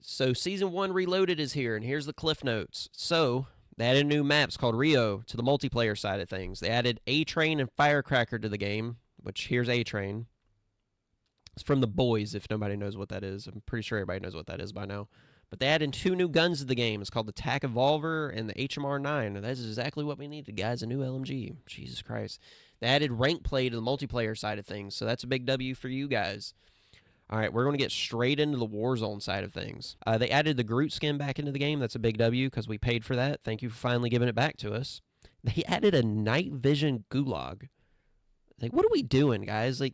So Season 1 Reloaded is here, and here's the cliff notes. So they added new maps called Rio to the multiplayer side of things. They added A-Train and Firecracker to the game, which here's A-Train. It's from The Boys, if nobody knows what that is. I'm pretty sure everybody knows what that is by now. But they added 2 new guns to the game. It's called the TAC Evolver and the HMR9. And that's exactly what we needed, guys, a new LMG. Jesus Christ. They added rank play to the multiplayer side of things, so that's a big W for you guys. All right, we're going to get straight into the Warzone side of things. They added the Groot skin back into the game. That's a big W because we paid for that. Thank you for finally giving it back to us. They added a night vision gulag. Like, what are we doing, guys? Like,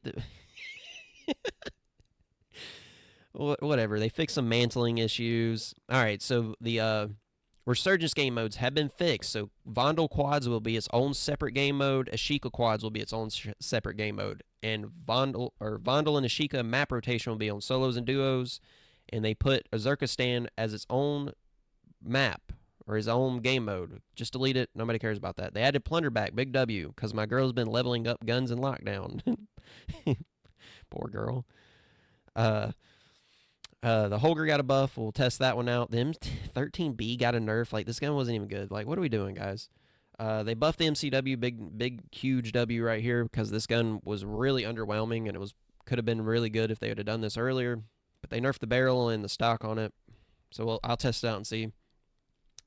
whatever. They fixed some mantling issues. All right, so the Resurgence game modes have been fixed. So Vandal quads will be its own separate game mode. Ashika quads will be its own separate game mode. And Vandal and Ashika map rotation will be on solos and duos. And they put Azurkistan as its own map or his own game mode. Just delete it. Nobody cares about that. They added Plunder back. Big W. Because my girl's been leveling up guns in lockdown. Poor girl. The Holger got a buff. We'll test that one out. The M13B got a nerf. Like, this gun wasn't even good. Like, what are we doing, guys? They buffed the MCW. Big, huge W right here because this gun was really underwhelming, and it could have been really good if they would have done this earlier. But they nerfed the barrel and the stock on it. So I'll test it out and see.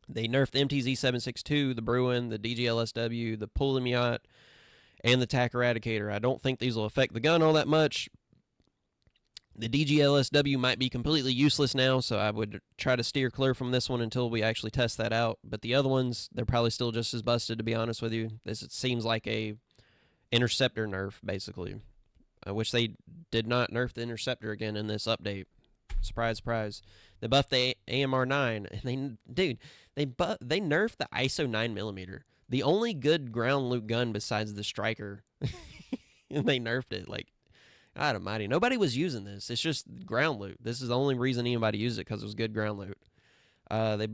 They nerfed the MTZ-762, the Bruin, the DGLSW, the Pullum Yacht, and the TAC Eradicator. I don't think these will affect the gun all that much. The DGLSW might be completely useless now, so I would try to steer clear from this one until we actually test that out. But the other ones, they're probably still just as busted, to be honest with you. It seems like a interceptor nerf, basically. I wish they did not nerf the interceptor again in this update. Surprise, surprise. They buffed the AMR9. And they nerfed the ISO 9mm. The only good ground loot gun besides the Striker. And they nerfed it, like, God almighty. Nobody was using this. It's just ground loot. This is the only reason anybody used it, because it was good ground loot. They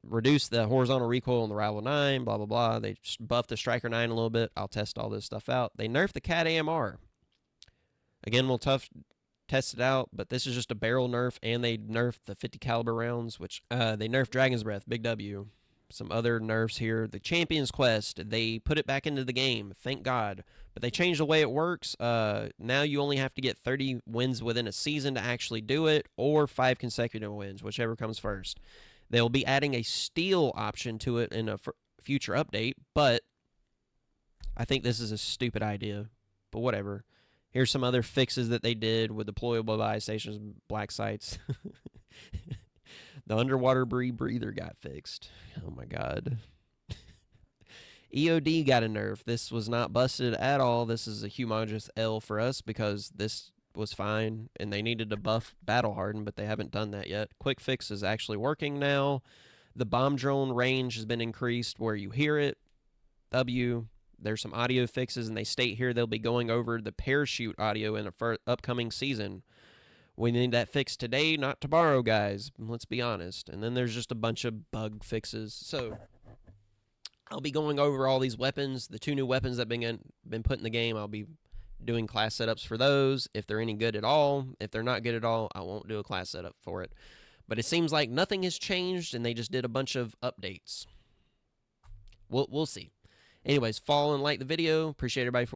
reduced the horizontal recoil on the Rival 9, blah, blah, blah. They buffed the Striker 9 a little bit. I'll test all this stuff out. They nerfed the CAT AMR. Again, we'll test it out, but this is just a barrel nerf, and they nerfed the 50 caliber rounds, which they nerfed Dragon's Breath, big W. Some other nerfs here. The Champion's Quest, they put it back into the game, thank God. But they changed the way it works. Now you only have to get 30 wins within a season to actually do it, or 5 consecutive wins, whichever comes first. They'll be adding a steal option to it in a future update, but I think this is a stupid idea. But whatever. Here's some other fixes that they did with deployable buy stations, black sites. The underwater breather got fixed. Oh my God. EOD got a nerf. This was not busted at all. This is a humongous L for us because this was fine and they needed to buff Battle Harden, but they haven't done that yet. Quick fix is actually working now. The bomb drone range has been increased where you hear it. W. There's some audio fixes, and they state here they'll be going over the parachute audio in a upcoming season. We need that fixed today, not tomorrow, guys. Let's be honest. And then there's just a bunch of bug fixes. So I'll be going over all these weapons. The 2 new weapons that have been put in the game, I'll be doing class setups for those. If they're any good at all. If they're not good at all, I won't do a class setup for it. But it seems like nothing has changed, and they just did a bunch of updates. We'll see. Anyways, follow and like the video. Appreciate everybody for